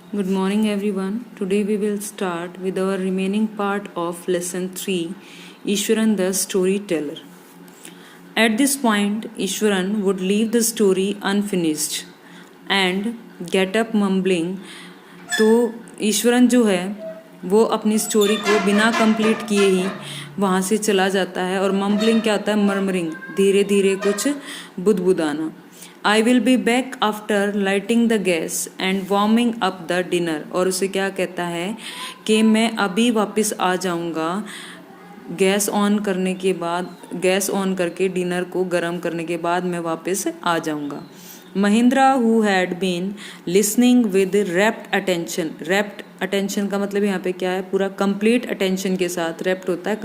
Good morning, everyone. Today we will start with our remaining part of lesson 3, Ishwaran the storyteller. At this point, Ishwaran would leave the story unfinished and get up mumbling. तो ईश्वरन जो है वो अपनी story को बिना complete किए ही वहाँ से चला जाता है और मम्बलिंग क्या होता है, मर्मरिंग, धीरे धीरे कुछ बुदबुदाना. I will be back after lighting the gas and warming up the dinner. और उसे क्या कहता है कि मैं अभी वापस आ जाऊँगा गैस ऑन करने के बाद, गैस ऑन करके डिनर को गर्म करने के बाद मैं वापस आ जाऊँगा. Mahindra who had been listening with rapt attention. Rapt attention का मतलब यहाँ पे क्या है, पूरा कंप्लीट अटेंशन के साथ. रैप्ट होता है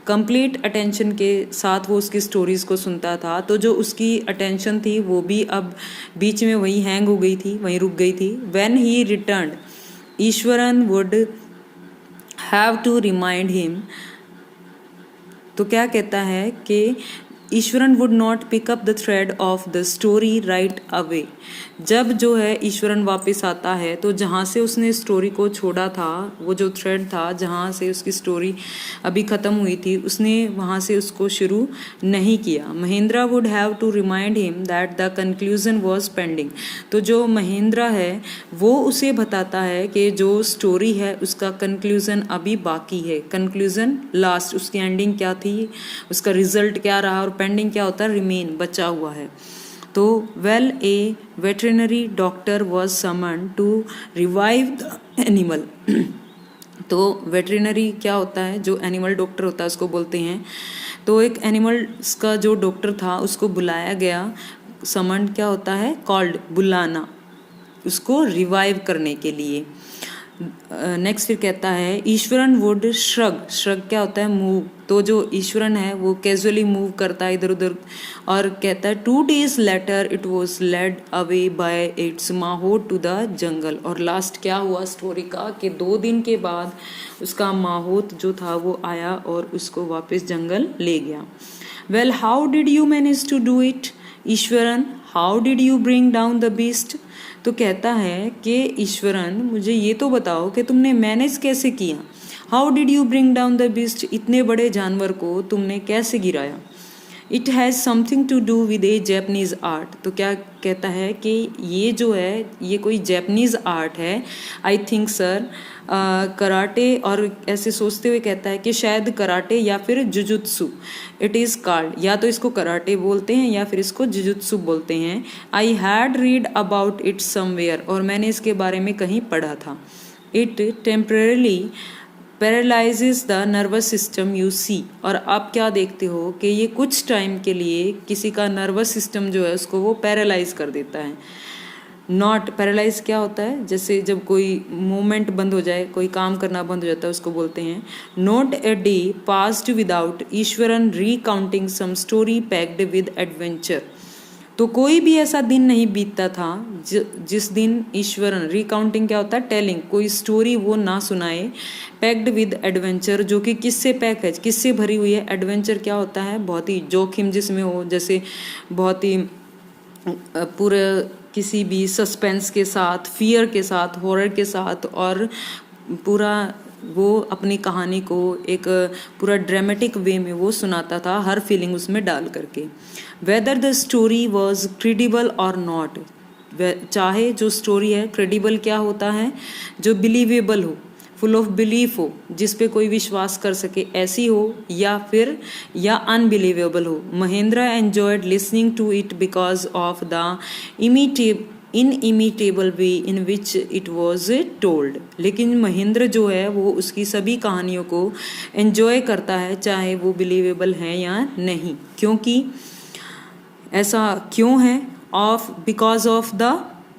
कंप्लीट अटेंशन के साथ वो उसकी स्टोरीज़ को सुनता था. तो जो उसकी अटेंशन थी वो भी अब बीच में वहीं हैंग हो गई थी, वहीं रुक गई थी. When he returned Ishwaran would have to remind him. तो क्या कहता है कि Ishwaran would not pick up the thread of the story right away. जब जो है ईश्वरन वापस आता है तो जहाँ से उसने स्टोरी को छोड़ा था, वो जो थ्रेड था जहाँ से उसकी स्टोरी अभी ख़त्म हुई थी, उसने वहाँ से उसको शुरू नहीं किया. Mahendra would have to remind him that the conclusion was pending. तो जो महेंद्रा है वो उसे बताता है कि जो स्टोरी है उसका कंक्लूजन अभी बाकी है. कंक्लूजन लास्ट, उसकी एंडिंग क्या थी, उसका रिजल्ट क्या रहा, और पेंडिंग क्या होता है, रिमेन, बचा हुआ है. तो well a veterinary doctor was summon to revive the animal. तो वेटरनरी क्या होता है, जो एनिमल डॉक्टर होता है उसको बोलते हैं. तो एक एनिमल्स का जो डॉक्टर था उसको बुलाया गया. समन क्या होता है, कॉल्ड, बुलाना, उसको रिवाइव करने के लिए. नेक्स्ट फिर कहता है ईश्वरन वुड श्रग. श्रग क्या होता है, मूव. तो जो ईश्वरन है वो कैजुअली मूव करता है इधर उधर और कहता है 2 days later it was led away by its mahout to the jungle. और लास्ट क्या हुआ स्टोरी का कि 2 दिन के बाद उसका माहौत जो था वो आया और उसको वापस जंगल ले गया. Well how did you manage to do it Ishwaran, how did you bring down the beast. तो कहता है कि ईश्वरन मुझे ये तो बताओ कि तुमने मैनेज कैसे किया. How did you bring down the beast, इतने बड़े जानवर को तुमने कैसे गिराया. It has something to do with a Japanese art. तो क्या कहता है कि ये जो है ये कोई जैपनीज़ आर्ट है. I think sir karate. और ऐसे सोचते हुए कहता है कि शायद कराटे या फिर जुजुत्सु. इट इज़ कॉल्ड, या तो इसको कराटे बोलते हैं या फिर इसको जुजुत्सु बोलते हैं. I had read about it somewhere. और मैंने इसके बारे में कहीं पढ़ा था. It temporarily paralyses the nervous system you see. और आप क्या देखते हो कि ये कुछ टाइम के लिए किसी का नर्वस सिस्टम जो है उसको वो पैरालाइज कर देता है. नॉट पैरालाइज क्या होता है, जैसे जब कोई मूवमेंट बंद हो जाए, कोई काम करना बंद हो जाता है, उसको बोलते हैं. Not a day passed without Eswaran recounting some story packed with adventure. तो कोई भी ऐसा दिन नहीं बीतता था जिस दिन ईश्वरन, रिकाउंटिंग क्या होता है, टेलिंग, कोई स्टोरी वो ना सुनाए, पैक्ड विद एडवेंचर, जो कि किससे पैक है, किससे भरी हुई है. एडवेंचर क्या होता है, बहुत ही जोखिम जिसमें हो, जैसे बहुत ही पूरे किसी भी सस्पेंस के साथ, फियर के साथ, हॉरर के साथ, और पूरा वो अपनी कहानी को एक पूरा ड्रामेटिक वे में वो सुनाता था, हर फीलिंग उसमें डाल करके. Whether the story was credible और नॉट. चाहे जो स्टोरी है, क्रेडिबल क्या होता है, जो बिलीवेबल हो, फुल ऑफ बिलीफ हो, जिस पे कोई विश्वास कर सके, ऐसी हो, या फिर या अनबिलीवेबल हो. Mahendra enjoyed listening to it because of the inimitable way in which it was told. लेकिन महेंद्र जो है वो उसकी सभी कहानियों को एन्जॉय करता है, चाहे वो बिलीवेबल हैं या नहीं. क्योंकि ऐसा क्यों है, बिकॉज ऑफ द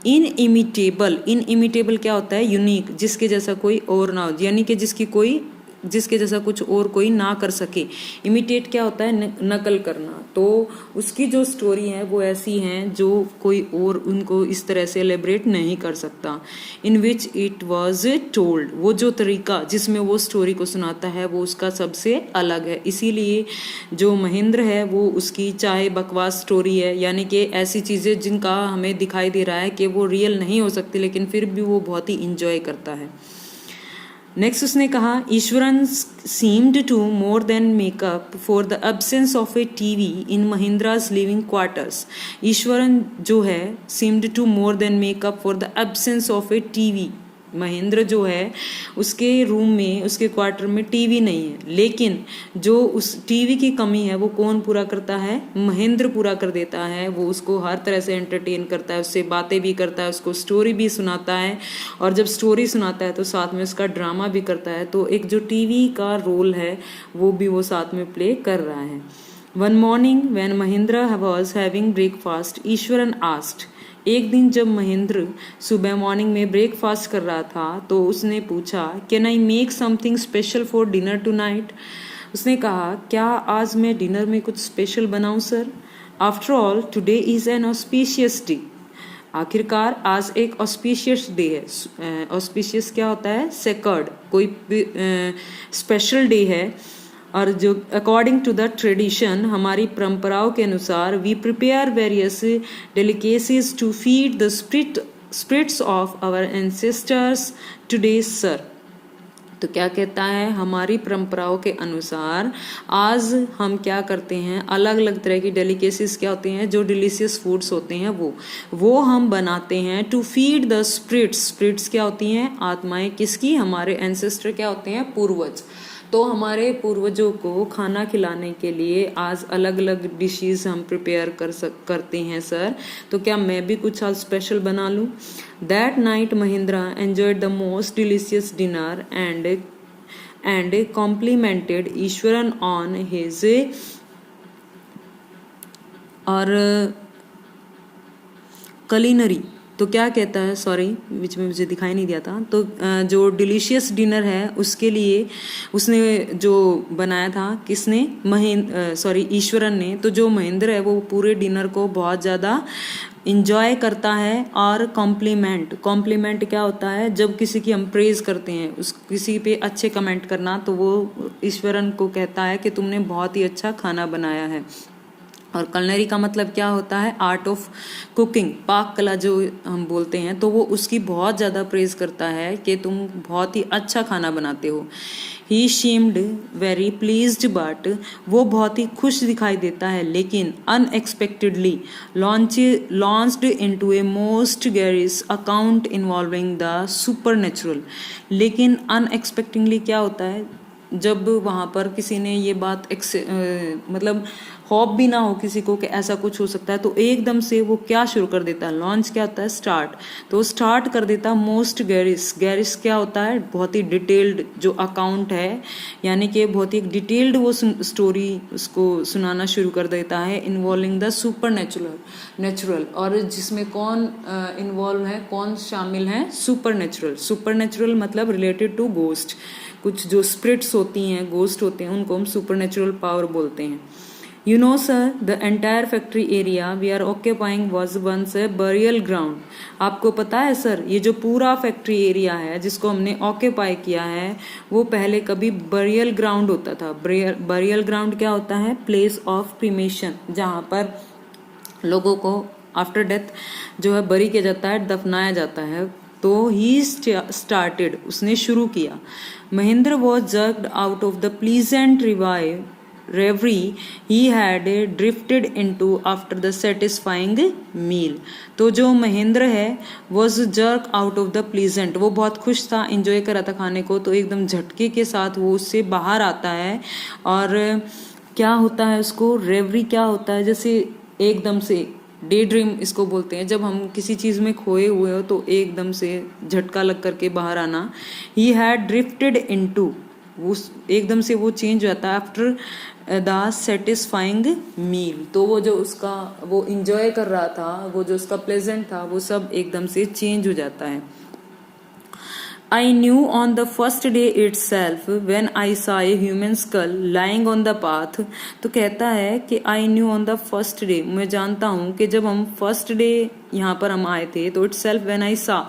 इनइमिटेबल. इनइमिटेबल क्या होता है, यूनिक, जिसके जैसा कोई और ना हो, यानी कि जिसकी कोई जिसके जैसा कुछ और कोई ना कर सके। इमिटेट क्या होता है, नकल करना। तो उसकी जो स्टोरी है वो ऐसी हैं जो कोई और उनको इस तरह से एलेबरेट नहीं कर सकता। इन विच इट वॉज टोल्ड, वो जो तरीका जिसमें वो स्टोरी को सुनाता है वो उसका सबसे अलग है। इसीलिए जो महेंद्र है वो उसकी चाहे बकवास स्टोरी है, यानी कि ऐसी चीज़ें जिनका हमें दिखाई दे रहा है कि वो रियल नहीं हो सकती, लेकिन फिर भी वो बहुत ही इंजॉय करता है। नेक्स्ट उसने कहा, Ishwaran seemed to more than make up for the absence of a TV in Mahendra's living quarters. Ishwaran जो है seemed to more than make up for the absence of a TV. Mahendra जो है उसके रूम में, उसके क्वार्टर में टीवी नहीं है, लेकिन जो उस टीवी की कमी है वो कौन पूरा करता है, महेंद्र पूरा कर देता है। वो उसको हर तरह से एंटरटेन करता है, उससे बातें भी करता है, उसको स्टोरी भी सुनाता है, और जब स्टोरी सुनाता है तो साथ में उसका ड्रामा भी करता है। तो एक जो टीवी का रोल है वो भी वो साथ में प्ले कर रहा है। One morning when Mahendra was having breakfast, Eswaran asked. एक दिन जब महेंद्र सुबह मॉर्निंग में ब्रेकफास्ट कर रहा था तो उसने पूछा, can I make something special for dinner tonight. उसने कहा, क्या आज मैं डिनर में कुछ स्पेशल बनाऊं sir. After all today is an auspicious day. आखिरकार आज एक ऑस्पिशियस डे है। ऑस्पिशियस क्या होता है, सेकर्ड, कोई स्पेशल डे है। और जो अकॉर्डिंग टू द ट्रेडिशन, हमारी परंपराओं के अनुसार, we prepare various delicacies to feed the spirits of our ancestors today sir. तो क्या कहता है, हमारी परंपराओं के अनुसार आज हम क्या करते हैं, अलग अलग तरह की डेलिकेसीज क्या होती हैं, जो डिलीशियस फूड्स होते हैं वो हम बनाते हैं to feed the spirits. Spirits क्या होती हैं, आत्माएं। किसकी, हमारे एंसेस्टर क्या होते हैं, पूर्वज। तो हमारे पूर्वजों को खाना खिलाने के लिए आज अलग अलग डिशेस हम प्रिपेयर करते हैं सर। तो क्या मैं भी कुछ आज स्पेशल बना लूँ। That night Mahindra enjoyed the most delicious dinner and complimented Eswaran on his और कलिनरी। तो क्या कहता है, सॉरी बीच में मुझे दिखाई नहीं दिया था। तो जो डिलीशियस डिनर है उसके लिए उसने जो बनाया था, किसने, ईश्वरन ने। तो जो महेंद्र है वो पूरे डिनर को बहुत ज़्यादा इंजॉय करता है। और कॉम्प्लीमेंट क्या होता है, जब किसी की हम प्रेज करते हैं, उस किसी पे अच्छे कमेंट करना, तो वो ईश्वरन को कहता है कि तुमने बहुत ही अच्छा खाना बनाया है। और कलनरी का मतलब क्या होता है, आर्ट ऑफ कुकिंग, पाक कला जो हम बोलते हैं। तो वो उसकी बहुत ज़्यादा प्रेज करता है कि तुम बहुत ही अच्छा खाना बनाते हो। ही शीम्ड वेरी प्लीज्ड, बट वो बहुत ही खुश दिखाई देता है, लेकिन unexpectedly launched into a most garish account involving the super natural. लेकिन अनएक्सपेक्टेडली क्या होता है, जब वहाँ पर किसी ने ये बात मतलब होप भी ना हो किसी को कि ऐसा कुछ हो सकता है, तो एकदम से वो क्या शुरू कर देता है, लॉन्च क्या होता है, स्टार्ट। तो स्टार्ट कर देता है मोस्ट गैरिश क्या होता है, बहुत ही डिटेल्ड जो अकाउंट है, यानी कि बहुत ही डिटेल्ड वो स्टोरी उसको सुनाना शुरू कर देता है, इन्वॉल्विंग द सुपर नेचुरल। और जिसमें कौन इन्वॉल्व है, कौन शामिल है, सुपर नेचुरल मतलब रिलेटेड टू गोस्ट। कुछ जो स्पिरिट्स होती हैं, गोस्ट होते हैं, उनको हम सुपर नेचुरल पावर बोलते हैं। You know sir, the entire factory area we are occupying was once a burial ground. आपको पता है सर, ये जो पूरा फैक्ट्री एरिया है जिसको हमने ऑक्यूपाई किया है, वो पहले कभी बरियल ग्राउंड होता था। बरियल ग्राउंड क्या होता है, प्लेस ऑफ क्रीमेशन, जहाँ पर लोगों को आफ्टर डेथ जो है बरी किया जाता है, दफनाया जाता है। तो ही स्टार्टेड, उसने शुरू किया। Mahendra was jerked out of the pleasant reverie he had drifted into after the satisfying meal. तो जो महेंद्र है was jerk out of the pleasant, वो बहुत खुश था, इंजॉय कर रहा था खाने को, तो एकदम झटके के साथ वो उससे बाहर आता है। और क्या होता है उसको, रेवरी क्या होता है, जैसे एकदम से डे ड्रीम इसको बोलते हैं, जब हम किसी चीज़ में खोए हुए हो तो एकदम से झटका लग करके बाहर आना। ही हैड ड्रिफ्टेड इनटू, वो एकदम से वो चेंज हो जाता है आफ्टर द सेटिस्फाइंग मील। तो वो जो उसका वो इंजॉय कर रहा था, वो जो उसका प्लेजेंट था, वो सब एकदम से चेंज हो जाता है। I knew on the first day itself when I saw a human skull lying on the path. तो कहता है कि I knew on the first day, मैं जानता हूँ कि जब हम first day यहाँ पर हम आए थे तो itself when I saw,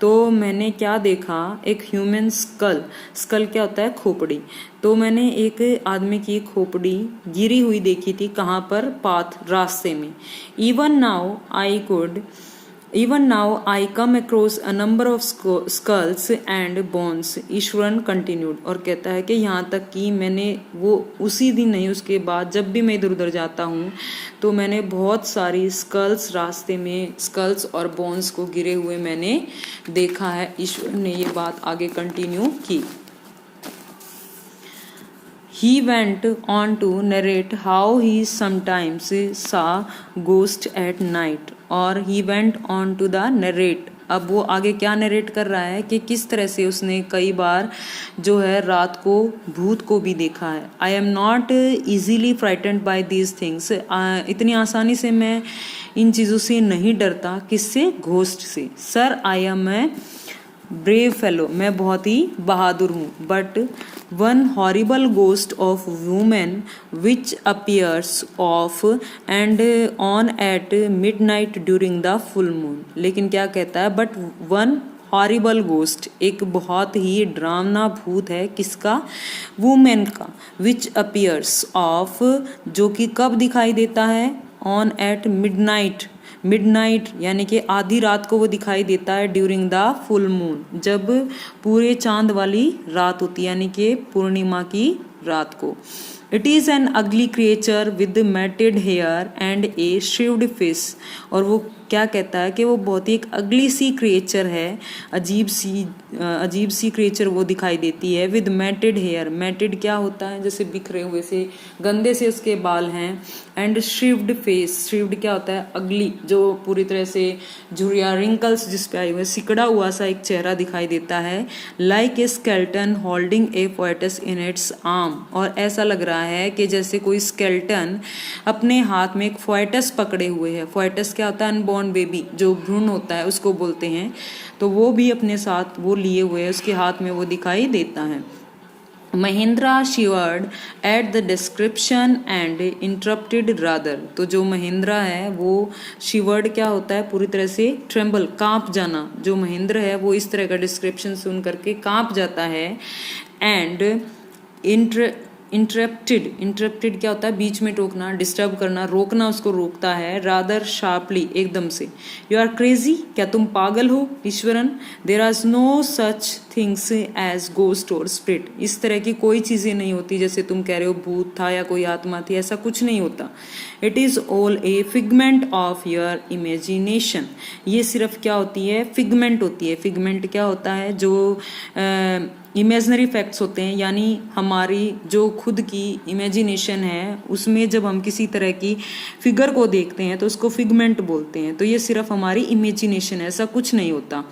तो मैंने क्या देखा, एक human skull. skull क्या होता है, खोपड़ी. तो मैंने एक आदमी की खोपड़ी गिरी हुई देखी थी. कहाँ पर, पाथ, रास्ते में. Even now I come across a number of skulls and bones. Eswaran continued. और कहता है कि यहाँ तक कि मैंने वो उसी दिन नहीं, उसके बाद जब भी मैं इधर उधर जाता हूँ तो मैंने बहुत सारी स्कल्स रास्ते में, स्कल्स और बोन्स को गिरे हुए मैंने देखा है. ईश्वर ने ये बात आगे कंटिन्यू की. He went on to narrate how he sometimes saw ghosts at night. और he went on to the narrate. अब वो आगे क्या नरेट कर रहा है कि किस तरह से उसने कई बार जो है रात को भूत को भी देखा है. I am not easily frightened by these things. इतनी आसानी से मैं इन चीज़ों से नहीं डरता. किससे, घोस्ट से. Sir I am a brave fellow, मैं बहुत ही बहादुर हूँ. But one horrible ghost of women which appears off and on at midnight during the full moon. लेकिन क्या कहता है, बट वन हॉरिबल गोस्ट, एक बहुत ही डरावना भूत है. किसका, वुमेन का. विच अपियर्स ऑफ, जो कि कब दिखाई देता है, ऑन एट मिडनाइट. मिडनाइट यानी कि आधी रात को वो दिखाई देता है. ड्यूरिंग द फुल मून, जब पूरे चांद वाली रात होती है, यानी कि पूर्णिमा की रात को. It is an ugly creature with matted hair and a shrivelled face. और वो क्या कहता है कि वो बहुत ही एक अगली सी क्रिएचर है, अजीब सी क्रिएचर वो दिखाई देती है. विद मैटेड हेयर, मैटेड क्या होता है, जैसे बिखरे हुए से, गंदे से उसके बाल हैं. एंड श्रिव्ड फेस, श्रिव्ड क्या होता है, अगली, जो पूरी तरह से झुर्रिया, रिंकल्स जिस पे आए हुए, सिकड़ा हुआ सा एक चेहरा दिखाई देता है. Like a skeleton holding a foetus in its arm. और ऐसा लग रहा है कि जैसे कोई स्केल्टन अपने हाथ में एक फोएटस पकड़े हुए है. फोएटस क्या होता है, अनबॉर्न बेबी, जो भ्रूण होता है उसको बोलते हैं. तो वो भी अपने साथ वो लिए हुए है, उसके हाथ में वो दिखाई देता है. Mahindra शिवर्ड at the description and interrupted rather. तो जो महिंद्रा है वो शिवर्ड क्या होता है, पूरी तरह से ट्रेम्बल, कांप जाना. जो महिंद्र है वो इस तरह का डिस्क्रिप्शन सुन करके कांप जाता है. एंड इंटरप्टेड क्या होता है, बीच में टोकना, डिस्टर्ब करना, रोकना, उसको रोकता है. रादर शार्पली, एकदम से. यू आर क्रेजी, क्या तुम पागल हो Eswaran. There are no such things as ghost और स्पिरिट. इस तरह की कोई चीज़ें नहीं होती जैसे तुम कह रहे हो भूत था या कोई आत्मा थी, ऐसा कुछ नहीं होता. It is all A figment of your imagination. ये सिर्फ क्या होती है, फिगमेंट होती है. फिगमेंट क्या होता है, जो इमेजनरी फैक्ट्स होते हैं, यानी हमारी जो खुद की इमेजिनेशन है उसमें जब हम किसी तरह की फिगर को देखते हैं तो उसको फिगमेंट बोलते हैं. तो ये सिर्फ हमारी इमेजिनेशन है, ऐसा कुछ नहीं होता.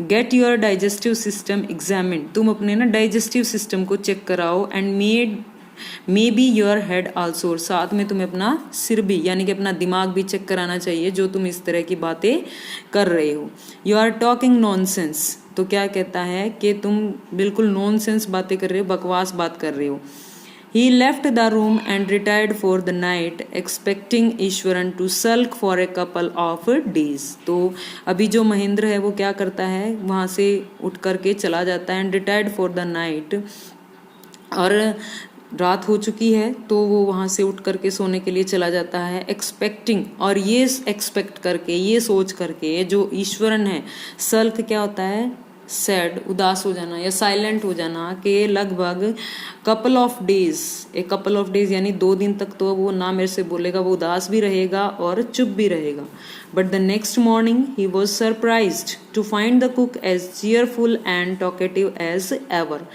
Get your digestive system examine. तुम अपने ना डाइजेस्टिव सिस्टम को चेक कराओ. And may be your head also. और साथ में तुम्हें अपना सिर भी, यानी कि अपना दिमाग भी चेक कराना चाहिए, जो तुम इस तरह की बातें कर रहे हो. You are talking nonsense. तो क्या कहता है कि तुम बिल्कुल नॉनसेंस बातें कर रहे हो, बकवास बात कर रहे हो. He left the room and retired for the night, expecting Eswaran to sulk for a couple of days. तो अभी जो महेंद्र है वो क्या करता है, वहाँ से उठ करके चला जाता है. and retired for the night, और रात हो चुकी है तो वो वहाँ से उठ करके सोने के लिए चला जाता है. एक्सपेक्टिंग, और ये एक्सपेक्ट करके, ये सोच करके, जो ईश्वरन है, सल्क क्या होता है, सैड, उदास हो जाना या साइलेंट हो जाना, कि लगभग कपल ऑफ डेज, एक कपल ऑफ डेज यानी 2 दिन तक तो वो ना मेरे से बोलेगा, वो उदास भी रहेगा और चुप भी रहेगा. But the next morning he was surprised to find the cook as cheerful and talkative as ever.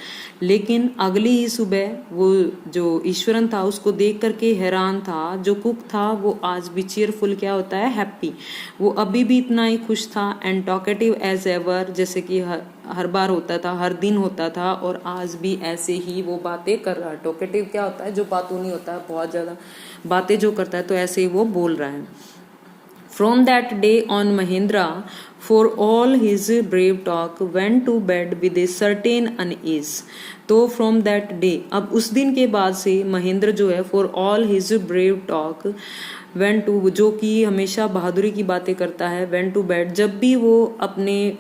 लेकिन अगली ही सुबह वो जो ईश्वरन था उसको देख करके हैरान था. जो कुक था वो आज भी चीयरफुल, क्या होता है, हैप्पी, वो अभी भी इतना ही खुश था. एंड टॉकेटिव एज एवर, जैसे कि हर बार होता था, हर दिन होता था, और आज भी ऐसे ही वो बातें कर रहा है. टॉकेटिव क्या होता है, जो बातूनी नहीं होता है, बहुत ज़्यादा बातें जो करता है, तो ऐसे ही वो बोल रहा है. From that day on, Mahindra for all his brave talk went to bed with a certain unease. तो फ्रॉम दैट डे, अब उस दिन के बाद से महेंद्र जो है for all his brave talk went to, जो कि हमेशा बहादुरी की बातें करता है, वेंट टू बेड, जब भी वो अपने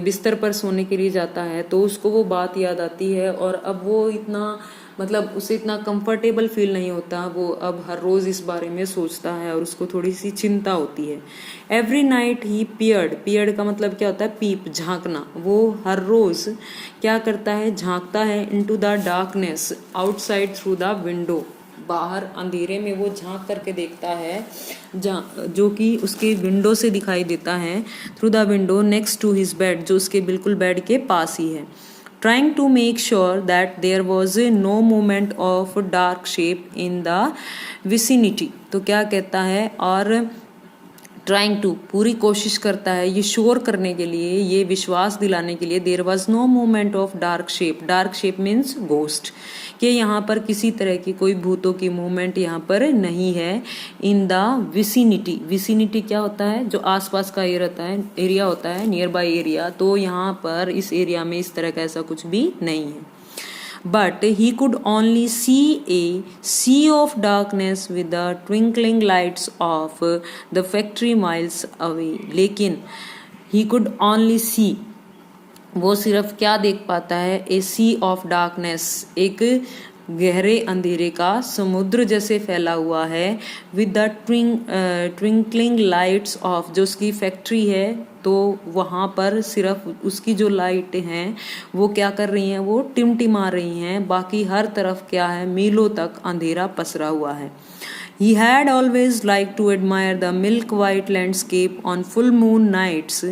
बिस्तर पर सोने के लिए जाता है तो उसको वो बात याद आती है और अब वो इतना मतलब उसे इतना कंफर्टेबल फील नहीं होता, वो अब हर रोज इस बारे में सोचता है और उसको थोड़ी सी चिंता होती है। एवरी नाइट ही पियर्ड का मतलब क्या होता है, पीप, झांकना। वो हर रोज क्या करता है, झांकता है into the darkness outside through the window, बाहर अंधेरे में वो झांक करके देखता है जो कि उसके विंडो से दिखाई देता है, through the window next to his bed, जो उसके बिल्कुल बेड के पास ही है। Trying to make sure that there was no movement of dark shape in the vicinity, तो क्या कहता है, और ट्राइंग टू पूरी कोशिश करता है ये श्योर करने के लिए, ये विश्वास दिलाने के लिए, there was no movement of dark shape means ghost, कि यहाँ पर किसी तरह की कोई भूतों की मूवमेंट यहाँ पर नहीं है। इन द विसिनिटी क्या होता है, जो आसपास का एरिया होता है, नियर बाई एरिया, तो यहाँ पर इस एरिया में इस तरह का ऐसा कुछ भी नहीं है। But he could only see a sea of darkness with the twinkling lights of the factory miles away. लेकिन he could only see, वो सिर्फ क्या देख पाता है, ए सी ऑफ डार्कनेस, एक गहरे अंधेरे का समुद्र जैसे फैला हुआ है, with the twinkling lights off, जो उसकी फैक्ट्री है तो वहाँ पर सिर्फ उसकी जो लाइटें हैं वो क्या कर रही हैं, वो टिमटिमा रही हैं, बाकी हर तरफ क्या है, मीलों तक अंधेरा पसरा हुआ है। He had always liked to admire the milk white landscape on full moon nights.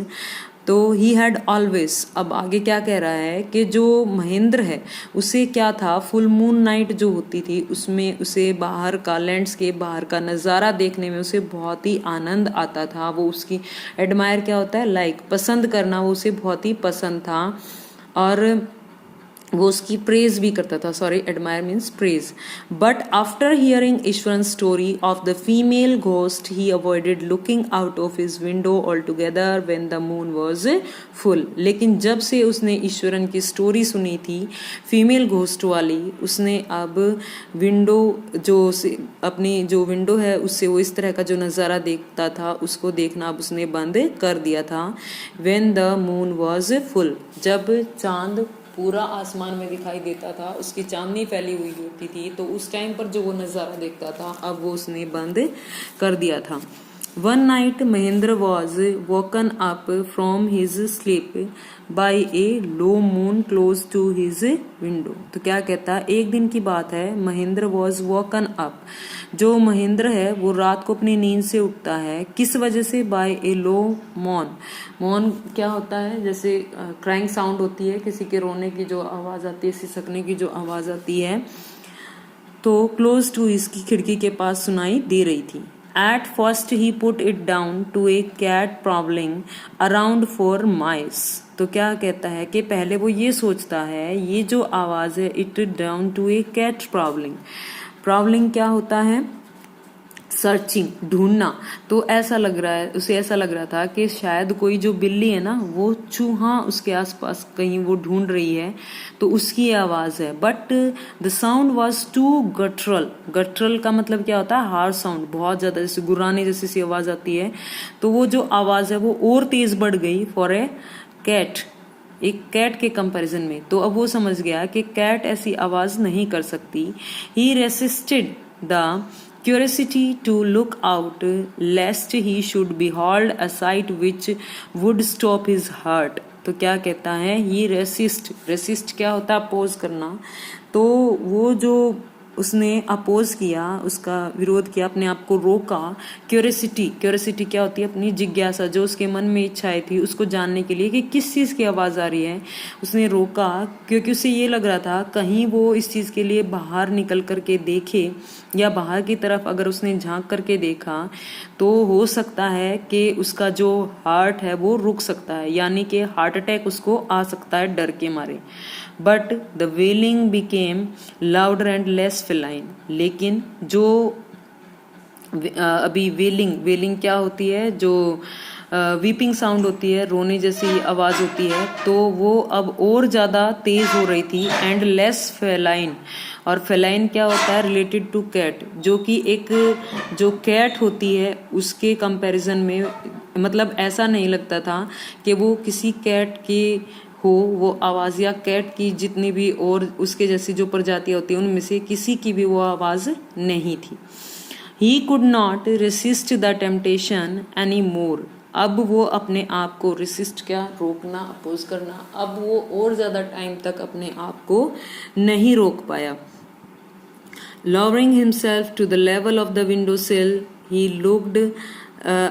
तो ही हैड ऑलवेज, अब आगे क्या कह रहा है कि जो महेंद्र है उसे क्या था, फुल मून नाइट जो होती थी उसमें उसे बाहर का लैंडस्केप, बाहर का नज़ारा देखने में उसे बहुत ही आनंद आता था। वो उसकी एडमायर क्या होता है, लाइक, पसंद करना, वो उसे बहुत ही पसंद था और वो उसकी प्रेज भी करता था, sorry admire means praise. But after hearing Eswaran story of the female ghost he avoided looking out of his window all together when the moon was full. लेकिन जब से उसने ईश्वरन की स्टोरी सुनी थी फीमेल घोस्ट वाली, उसने अब विंडो जो अपनी जो विंडो है उससे वो इस तरह का जो नज़ारा देखता था उसको देखना अब उसने बंद कर दिया था। When the moon was full, जब चांद पूरा आसमान में दिखाई देता था, उसकी चांदनी फैली हुई होती थी, तो उस टाइम पर जो वो नज़ारा देखता था अब वो उसने बंद कर दिया था। One night Mahendra was woken up from his sleep by a low moan close to his window. तो क्या कहता है, एक दिन की बात है, महेंद्र वॉज वोकन अप, जो महेंद्र है वो रात को अपनी नींद से उठता है, किस वजह से, बाय ए लो मौन क्या होता है, जैसे क्राइंग साउंड होती है, किसी के रोने की जो आवाज़ आती है, सिसकने की जो आवाज़ आती है, तो क्लोज टू इसकी खिड़की के पास सुनाई दे रही थी। At first he put it down to a cat prowling around for mice. तो क्या कहता है कि पहले वो ये सोचता है, ये जो आवाज़ है, it down to a cat prowling क्या होता है, सर्चिंग, ढूंढना। तो ऐसा लग रहा है, उसे ऐसा लग रहा था कि शायद कोई जो बिल्ली है ना वो चूहा उसके आसपास कहीं वो ढूंढ रही है, तो उसकी आवाज़ है। But the sound was too guttural का मतलब क्या होता है, हार्श साउंड, बहुत ज़्यादा, जैसे गुर्राने जैसी सी आवाज़ आती है, तो वो जो आवाज़ है वो और तेज़ बढ़ गई फॉर ए कैट, एक कैट के कंपैरिजन में। तो अब वो समझ गया कि कैट ऐसी आवाज़ नहीं कर सकती। He resisted the curiosity to look out lest he should behold a sight which would stop his heart. तो क्या कहता है, ही रेसिस्ट क्या होता है, अपोज करना। तो वो जो उसने अपोज किया, उसका विरोध किया, अपने आप को रोका। क्यूरियोसिटी क्या होती है, अपनी जिज्ञासा, जो उसके मन में इच्छाएं थी उसको जानने के लिए कि किस चीज़ की आवाज़ आ रही है, उसने रोका, क्योंकि उसे ये लग रहा था कहीं वो इस चीज़ के लिए बाहर निकल करके देखे, या बाहर की तरफ अगर उसने झांक करके देखा तो हो सकता है कि उसका जो हार्ट है वो रुक सकता है, यानी कि हार्ट अटैक उसको आ सकता है डर के मारे। But the wailing became louder and less feline. लेकिन जो अभी वेलिंग क्या होती है, जो वीपिंग साउंड होती है, रोने जैसी आवाज़ होती है, तो वो अब और ज़्यादा तेज़ हो रही थी। एंड लेस फेलाइन, और फेलाइन क्या होता है, रिलेटेड टू कैट, जो कि एक जो कैट होती है उसके कंपैरिजन में, मतलब ऐसा नहीं लगता था कि वो किसी कैट के हो वो आवाज़, या कैट की जितनी भी और उसके जैसी जो प्रजातियाँ होती हैं उनमें से किसी की भी वो आवाज़ नहीं थी। He could not resist the temptation any more, अब वो अपने आप को रेसिस्ट, क्या रोकना, अपोज करना, अब वो और ज़्यादा टाइम तक अपने आप को नहीं रोक पाया। Lowering himself to the level of the window sill, he looked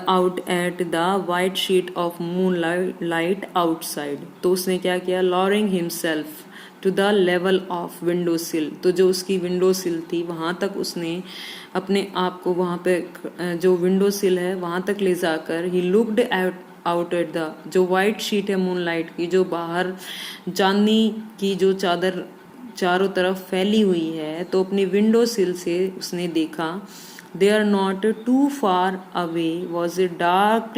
out at the white sheet of moonlight outside. तो उसने क्या किया, lowering himself to the level of window sill, तो जो उसकी विंडो सिल थी वहाँ तक उसने अपने आप को, वहाँ पे जो विंडो सिल है वहाँ तक ले जाकर, he looked out at the, जो वाइट शीट है मूनलाइट की, जो बाहर चांदनी की जो चादर चारों तरफ फैली हुई है, तो अपनी विंडो सिल से उसने देखा। They are not too far away was a dark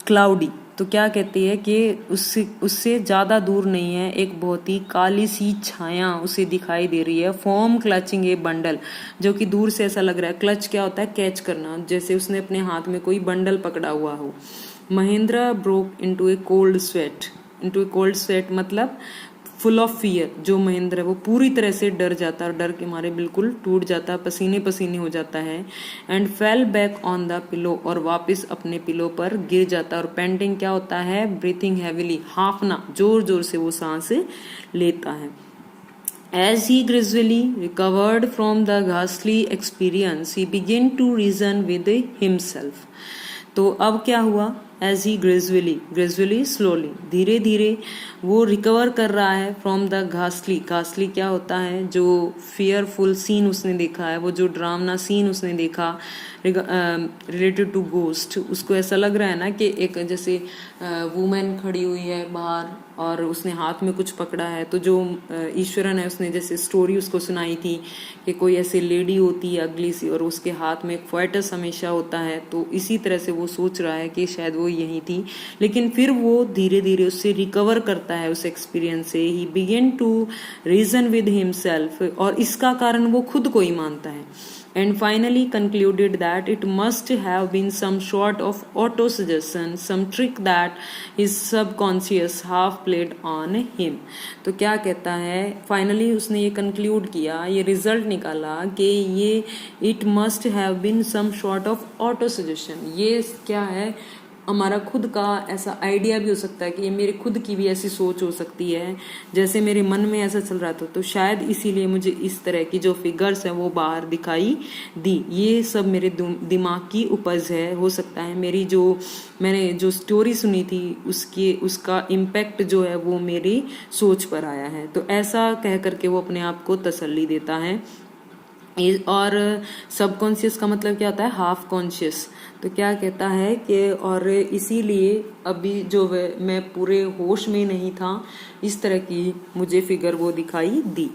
cloudy, तो क्या कहती है कि उससे ज़्यादा दूर नहीं है, एक बहुत ही काली सी छाया उसे दिखाई दे रही है। फॉर्म क्लचिंग ए बंडल, जो कि दूर से ऐसा लग रहा है, क्लच क्या होता है, कैच करना, जैसे उसने अपने हाथ में कोई बंडल पकड़ा हुआ हो। महेंद्र ब्रोक इनटू ए कोल्ड स्वेट, इनटू ए कोल्ड स्वेट मतलब फुल ऑफ फियर, जो महेंद्र है वो पूरी तरह से डर जाता है, और डर के मारे बिल्कुल टूट जाता है, पसीने पसीने हो जाता है। And fell back on the pillow, और वापस अपने पिलो पर गिर जाता है। और पेंटिंग क्या होता है, ब्रीथिंग हैवीली, हाफना, जोर जोर से वो सांस लेता है। As he gradually recovered from the ghastly experience, he began to reason with himself. तो अब क्या हुआ, एज ही ग्रेजुअली स्लोली, धीरे धीरे वो रिकवर कर रहा है फ्रॉम द घासली, घासली क्या होता है, जो फियरफुल सीन उसने देखा है, वो जो ड्रामना सीन उसने देखा रिलेटेड टू गोस्ट, उसको ऐसा लग रहा है ना कि एक जैसे वुमेन खड़ी हुई है बाहर और उसने हाथ में कुछ पकड़ा है, तो जो ईश्वरन है उसने जैसे स्टोरी उसको सुनाई थी कि कोई ऐसी लेडी होती है अगली सी और उसके हाथ में एक फॉयटस हमेशा होता है, तो इसी तरह से वो सोच रहा है कि शायद वो यही थी। लेकिन फिर वो धीरे धीरे उससे रिकवर करता है उस एक्सपीरियंस से। He begin to reason with himself, और इसका कारण वो खुद को ही मानता है। And finally concluded that it must have been some sort of auto-suggestion, some trick that his subconscious half played on him. तो क्या कहता है, फाइनली उसने ये कंक्लूड किया, ये रिजल्ट निकाला कि ये it must have been some sort of auto-suggestion, ये क्या है, हमारा खुद का ऐसा आइडिया भी हो सकता है कि ये मेरे खुद की भी ऐसी सोच हो सकती है, जैसे मेरे मन में ऐसा चल रहा था, तो शायद इसीलिए मुझे इस तरह की जो फिगर्स हैं वो बाहर दिखाई दी। ये सब मेरे दिमाग की उपज है, हो सकता है मेरी जो मैंने जो स्टोरी सुनी थी उसका इम्पैक्ट जो है वो मेरी सोच पर आया है। तो ऐसा कह करके वो अपने आप को तसल्ली देता है। और सबकॉन्शियस का मतलब क्या होता है, हाफ कॉन्शियस। तो क्या कहता है कि और इसीलिए अभी जो मैं पूरे होश में नहीं था, इस तरह की मुझे फिगर वो दिखाई दी।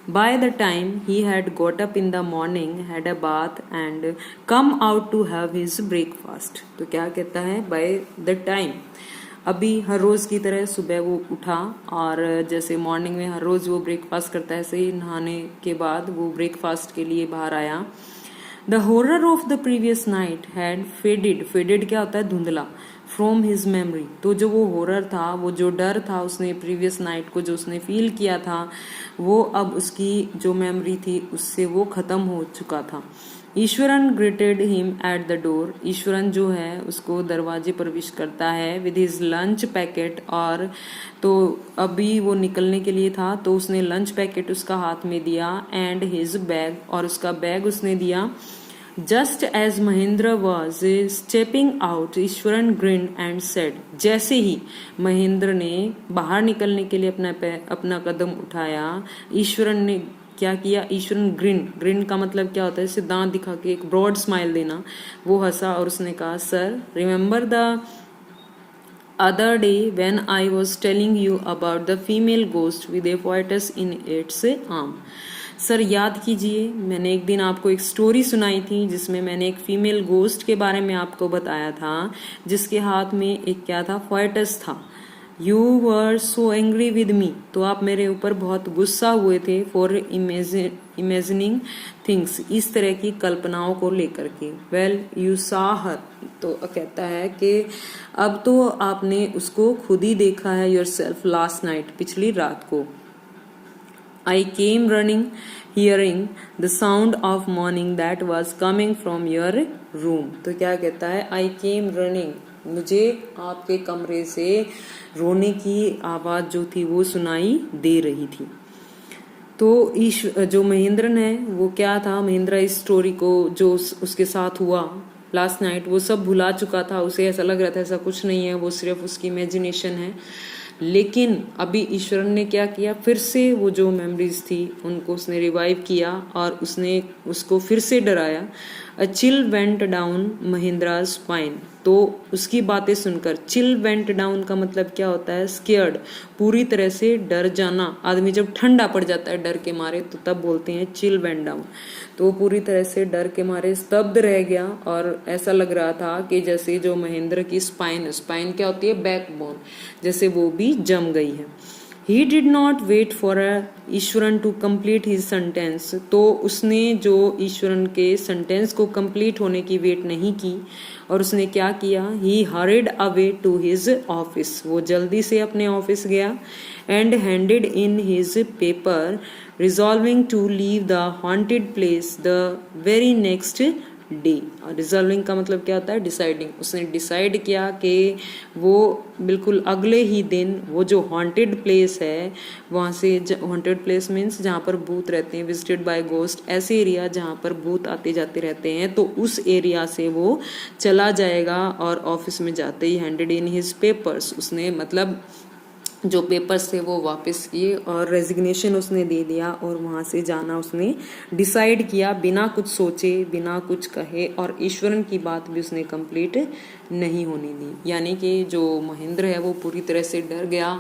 By the time he had got up in the morning, had a bath and come out to have his breakfast. तो क्या कहता है, by the time, अभी हर रोज़ की तरह सुबह वो उठा और जैसे मॉर्निंग में हर रोज़ वो ब्रेकफास्ट करता है, ऐसे ही नहाने के बाद वो ब्रेकफास्ट के लिए बाहर आया। The horror of the previous night had faded क्या होता है, धुंधला, फ्रॉम हिज मेमोरी। तो जो वो हॉरर था, वो जो डर था उसने प्रीवियस नाइट को जो उसने फील किया था, वो अब उसकी जो मेमोरी थी उससे वो ख़त्म हो चुका था। Eswaran greeted him at the door, Eswaran जो है उसको दरवाजे पर विश करता है विद हिज लंच पैकेट। और तो अभी वो निकलने के लिए था, तो उसने लंच पैकेट उसका हाथ में दिया, एंड हिज बैग, और उसका बैग उसने दिया। Just as Mahendra was stepping out, Eswaran grin and said, जैसे ही महेंद्र ने बाहर निकलने के लिए अपना कदम उठाया, ईश्वरन ने क्या किया, ईश्वरन ग्रिन का मतलब क्या होता है, जैसे दांत दिखा के एक ब्रॉड स्माइल देना, वो हंसा और उसने कहा, sir remember the other day when I was telling you about the female ghost with a foetus in its arm. Sir याद कीजिए, मैंने एक दिन आपको एक स्टोरी सुनाई थी जिसमें मैंने एक फीमेल गोस्ट के बारे में आपको बताया था, जिसके हाथ में एक क्या था, फोएटस था। You were so angry with me, तो आप मेरे ऊपर बहुत गुस्सा हुए थे, फॉर इमेजिनिंग थिंग्स, इस तरह की कल्पनाओं को लेकर के। वेल यू सा हर, तो कहता है कि अब तो आपने उसको खुद ही देखा है, योर सेल्फ लास्ट नाइट, पिछली रात को। I came running, hearing the sound of mourning that was coming from your room. तो क्या कहता है, I came running, मुझे आपके कमरे से रोने की आवाज जो थी वो सुनाई दे रही थी। तो जो महेंद्रन है वो क्या था, महेंद्र इस स्टोरी को जो उसके साथ हुआ लास्ट नाइट वो सब भुला चुका था। उसे ऐसा लग रहा था ऐसा कुछ नहीं है, वो सिर्फ उसकी इमेजिनेशन है। लेकिन अभी ईश्वरन ने क्या किया, फिर से वो जो मेमोरीज थी उनको उसने रिवाइव किया और उसने उसको फिर से डराया। A chill went down Mahendra's spine, तो उसकी बातें सुनकर, चिल वेंट डाउन का मतलब क्या होता है, स्केयर्ड, पूरी तरह से डर जाना। आदमी जब ठंडा पड़ जाता है डर के मारे तो तब बोलते हैं चिल वेंट डाउन। तो पूरी तरह से डर के मारे स्तब्ध रह गया और ऐसा लग रहा था कि जैसे जो महेंद्र की स्पाइन, स्पाइन क्या होती है, बैकबोन, जैसे वो भी जम गई है। He did not wait for Eswaran to complete his sentence, तो उसने जो ईश्वरन के सेंटेंस को कंप्लीट होने की वेट नहीं की और उसने क्या किया, he hurried away to his office, वो जल्दी से अपने ऑफिस गया, and handed in his paper resolving to leave the haunted place the very next day. और रिजॉल्विंग का मतलब क्या होता है, डिसाइडिंग। उसने डिसाइड किया कि वो बिल्कुल अगले ही दिन वो जो हॉन्टेड प्लेस है वहाँ से, हॉन्टेड प्लेस मीन्स जहाँ पर भूत रहते हैं, विजिटेड बाय गोस्ट, ऐसे एरिया जहाँ पर भूत आते जाते रहते हैं, तो उस एरिया से वो चला जाएगा। और ऑफिस में जाते ही हैंडेड इन हिज पेपर्स, उसने मतलब जो पेपर्स थे वो वापस किए और रेजिग्नेशन उसने दे दिया और वहाँ से जाना उसने डिसाइड किया, बिना कुछ सोचे, बिना कुछ कहे। और ईश्वरन की बात भी उसने कंप्लीट नहीं होने दी। यानी कि जो महेंद्र है वो पूरी तरह से डर गया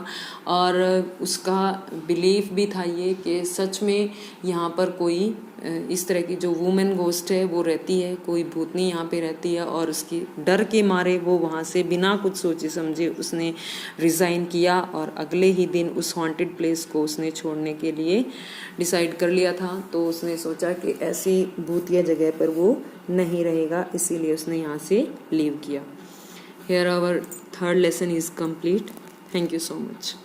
और उसका बिलीफ भी था ये कि सच में यहाँ पर कोई इस तरह की जो वुमेन गोस्ट है वो रहती है, कोई भूतनी यहाँ पे रहती है। और उसकी डर के मारे वो वहाँ से बिना कुछ सोचे समझे उसने रिज़ाइन किया और अगले ही दिन उस हॉन्टेड प्लेस को उसने छोड़ने के लिए डिसाइड कर लिया था। तो उसने सोचा कि ऐसी भूतिया जगह पर वो नहीं रहेगा, इसीलिए उसने यहाँ से लीव किया। Here our third lesson is complete. Thank you so much.